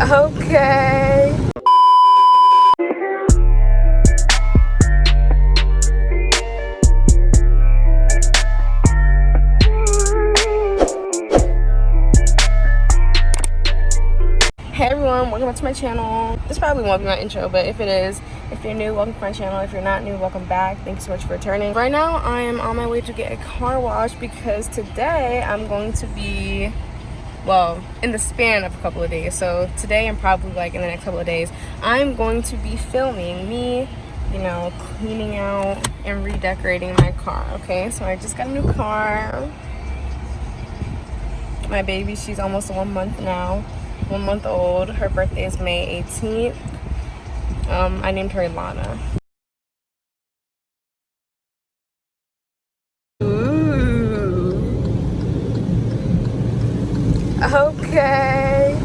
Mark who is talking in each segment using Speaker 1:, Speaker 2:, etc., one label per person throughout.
Speaker 1: Okay. Hey everyone, welcome back to my channel. This probably won't be my intro, but if it is, if you're new, welcome to my channel. If you're not new, welcome back. Thank you so much for returning. Right now, I am on my way to get a car wash because today I'm going to be, well, in the span of a couple of days. So today and probably like in the next couple of days, I'm going to be filming me, you know, cleaning out and redecorating my car. Okay, so I just got a new car. My baby, she's almost 1 month now. 1 month old. Her birthday is May 18th. I named her Lana. Ooh. Okay.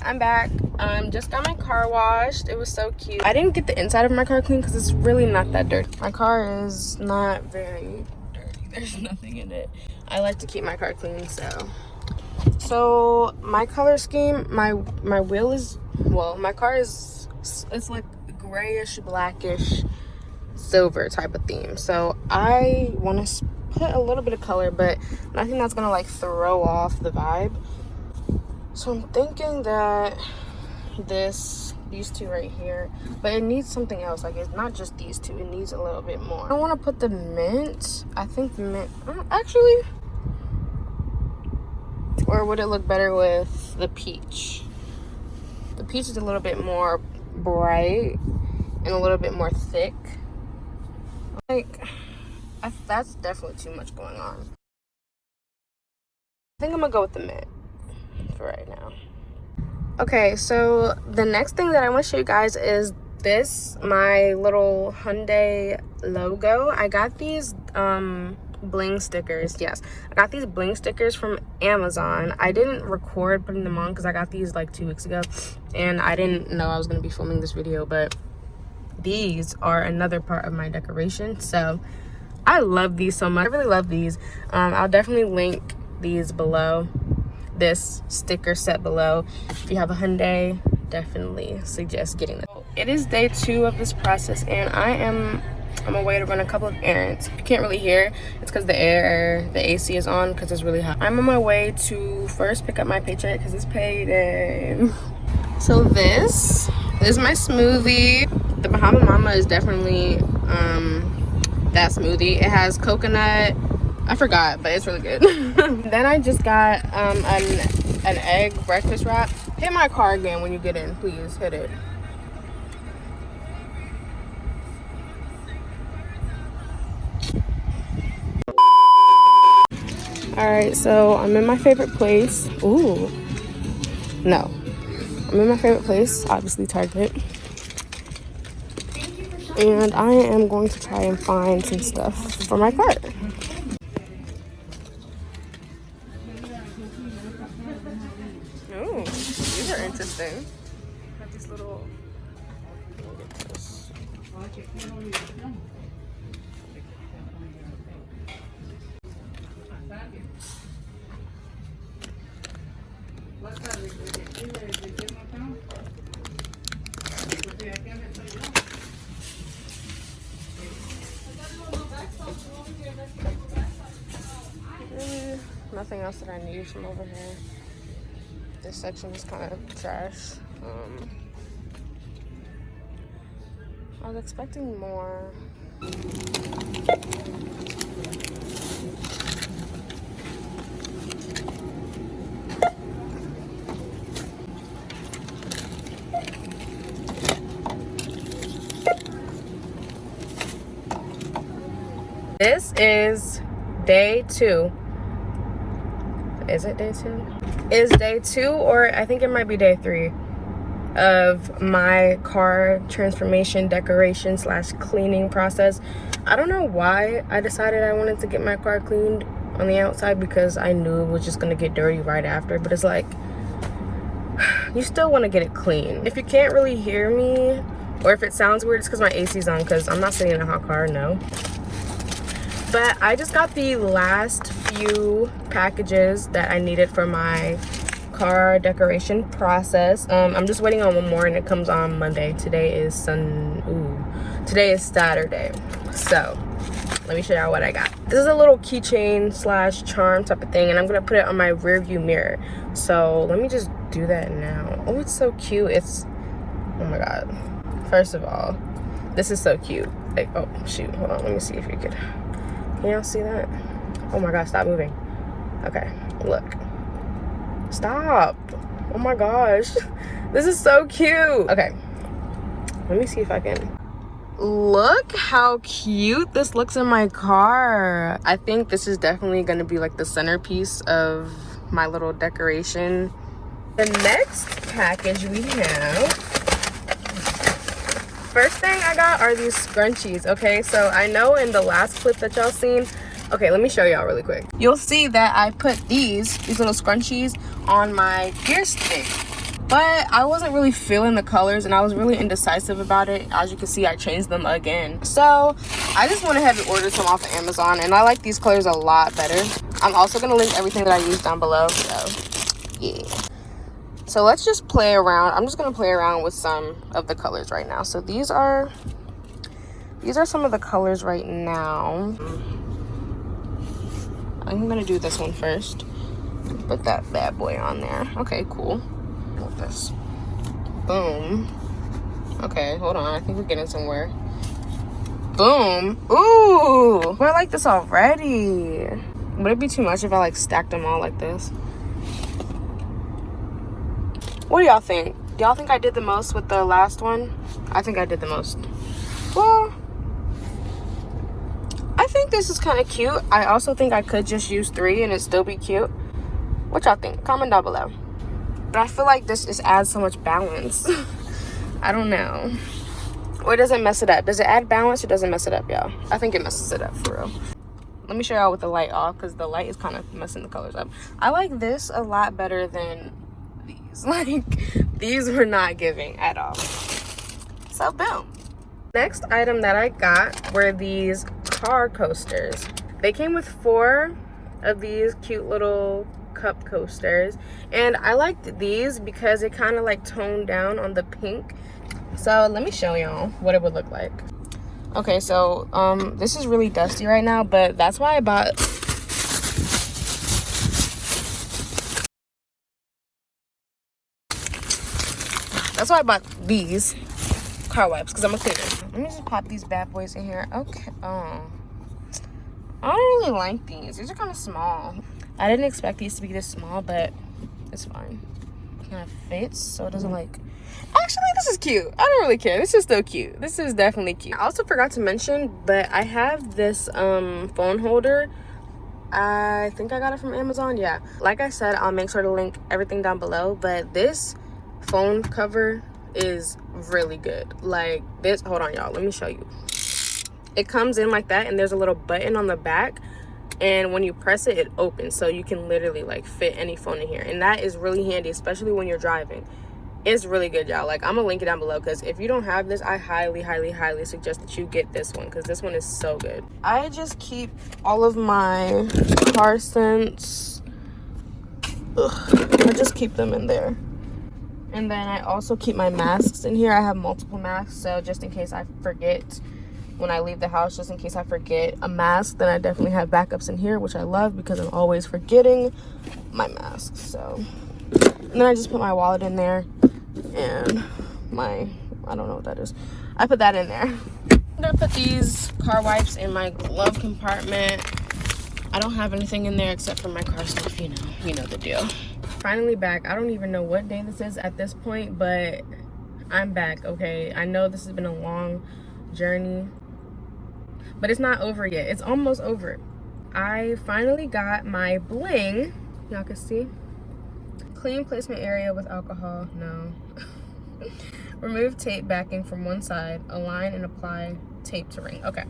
Speaker 1: I'm back. Just got my car washed. It was so cute. I didn't get the inside of my car clean because it's really not that dirty. My car is not very dirty. There's nothing in it. I like to keep my car clean, so my color scheme, my wheel is, well, my car is, it's like grayish, blackish, silver type of theme. So I want to put a little bit of color, but nothing that's gonna like throw off the vibe. So I'm thinking that these two right here, but it needs something else. Like, it's not just these two, it needs a little bit more. I want to put the mint. I think the mint, actually, or would it look better with the peach? The peach is a little bit more bright and a little bit more thick. Like, that's definitely too much going on. I think I'm gonna go with the mint for right now. Okay, so the next thing that I want to show you guys is this, my little Hyundai logo. I got these bling stickers. Yes, I got these bling stickers from Amazon. I didn't record putting them on because I got these like 2 weeks ago and I didn't know I was going to be filming this video, but these are another part of my decoration. So I love these so much. I really love these. I'll definitely link these below, this sticker set below. If you have a Hyundai, definitely suggest getting them. It is day 2 of this process and I'm on my way to run a couple of errands. If you can't really hear, it's because the AC is on because it's really hot. I'm on my way to first pick up my paycheck because it's payday. So this is my smoothie. The Bahama Mama is definitely that smoothie. It has coconut, I forgot, but it's really good. Then I just got an egg breakfast wrap. Hit my car again when you get in, please hit it. All right, so I'm in my favorite place. Ooh, no, I'm in my favorite place, obviously Target. And I am going to try and find some stuff for my cart. Ooh, these are interesting. Got these little, nothing else that I need from over here. This section is kind of trash. I was expecting more. This is day 2. Is it day 2? Is day 2, or I think it might be day 3 of my car transformation decoration slash cleaning process. I don't know why I decided I wanted to get my car cleaned on the outside, because I knew it was just gonna get dirty right after, but it's like, you still want to get it clean. If you can't really hear me, or if it sounds weird, it's because my AC's on, because I'm not sitting in a hot car, no. But I just got the last few packages that I needed for my car decoration process. I'm just waiting on one more, and it comes on Monday. Today is Saturday. So let me show y'all what I got. This is a little keychain slash charm type of thing, and I'm gonna put it on my rear view mirror. So let me just do that now. Oh, it's so cute. It's, oh my god. First of all, this is so cute. Like, oh shoot, hold on, let me see if you could, can y'all see that? Oh my god, stop moving. Okay, look. Stop. Oh my gosh. This is so cute. Okay, let me see if I can. Look how cute this looks in my car. I think this is definitely gonna be like the centerpiece of my little decoration. The next package we have, first thing I got are these scrunchies. Okay, so I know in the last clip that y'all seen, okay, let me show y'all really quick. You'll see that I put these little scrunchies on my gear stick, but I wasn't really feeling the colors, and I was really indecisive about it. As you can see, I changed them again. So I just went ahead and ordered some off of Amazon, and I like these colors a lot better. I'm also gonna link everything that I use down below, so yeah. So let's just play around. I'm just gonna play around with some of the colors right now. So these are some of the colors right now. I'm gonna do this one first. Put that bad boy on there. Okay, cool. With this. Boom. Okay, hold on. I think we're getting somewhere. Boom. Ooh, I like this already. Would it be too much if I like stacked them all like this? What do y'all think? Do y'all think I did the most with the last one? I think I did the most. Well, I think this is kind of cute. I also think I could just use 3 and it'd still be cute. What y'all think? Comment down below. But I feel like this just adds so much balance. I don't know. Or does it mess it up? Does it add balance or does it mess it up, y'all? I think it messes it up for real. Let me show y'all with the light off, because the light is kind of messing the colors up. I like this a lot better than these. Like, these were not giving at all. So boom. Next item that I got were these car coasters. They came with 4 of these cute little cup coasters, and I liked these because it kind of like toned down on the pink. So let me show y'all what it would look like. Okay, so this is really dusty right now, but that's why I bought these car wipes, because I'm a cleaner. Let me just pop these bad boys in here. Okay. Oh, I don't really like these. These are kind of small. I didn't expect these to be this small, but it's fine. It kind of fits, so it doesn't like... Actually, this is cute. I don't really care. This is still cute. This is definitely cute. I also forgot to mention, but I have this phone holder. I think I got it from Amazon. Yeah. Like I said, I'll make sure to link everything down below, but this phone cover is really good. Like this, hold on y'all, let me show you. It comes in like that, and there's a little button on the back, and when you press it, it opens, so you can literally like fit any phone in here, and that is really handy, especially when you're driving. It's really good, y'all. Like, I'm gonna link it down below, because if you don't have this, I highly suggest that you get this one, because this one is so good. I just keep all of my car scents. I just keep them in there. And then I also keep my masks in here. I have multiple masks, so just in case I forget when I leave the house, just in case I forget a mask, then I definitely have backups in here, which I love because I'm always forgetting my masks. So, and then I just put my wallet in there, and my, I don't know what that is. I put that in there. I'm gonna put these car wipes in my glove compartment. I don't have anything in there except for my car stuff, you know the deal. Finally back. I don't even know what day this is at this point, but I'm back. Okay, I know this has been a long journey. but it's not over yet. It's almost over. I finally got my bling. Y'all can see. Clean placement area with alcohol. No. Remove tape backing from one side. Align and apply tape to ring. Okay.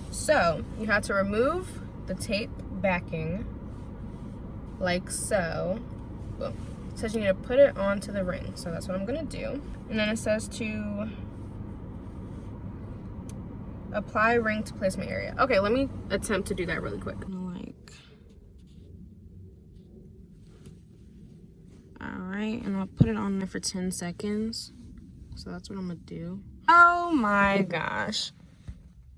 Speaker 1: So you have to remove the tape backing like so. Boom. It says you need to put it onto the ring. So that's what I'm gonna do. And then it says to apply ring to placement area. Okay, let me attempt to do that really quick. Alright, and I'll put it on there for 10 seconds. So that's what I'm gonna do. Oh my gosh.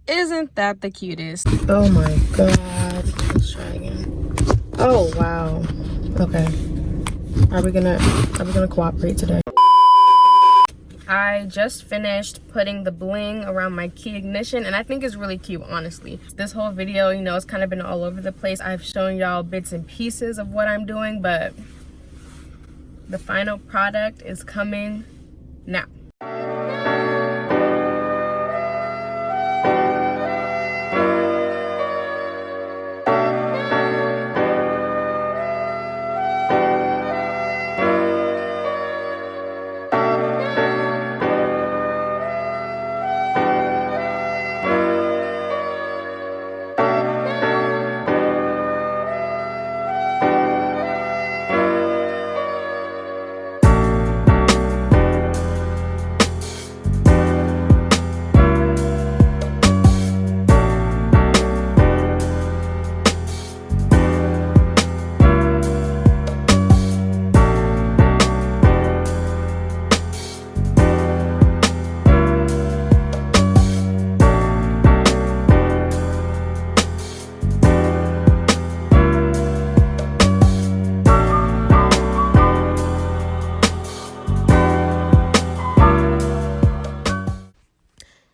Speaker 1: Isn't that the cutest? Oh my god. Let's try again. Oh wow. Okay. Are we gonna cooperate today? I just finished putting the bling around my key ignition, and I think it's really cute, honestly. This whole video, you know, it's kind of been all over the place. I've shown y'all bits and pieces of what I'm doing, but the final product is coming now.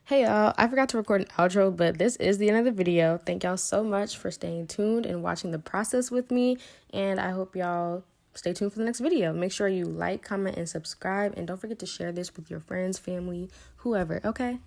Speaker 1: Hey y'all, I forgot to record an outro, but this is the end of the video. Thank y'all so much for staying tuned and watching the process with me, and I hope y'all stay tuned for the next video. Make sure you like, comment, and subscribe, and don't forget to share this with your friends, family, whoever, okay?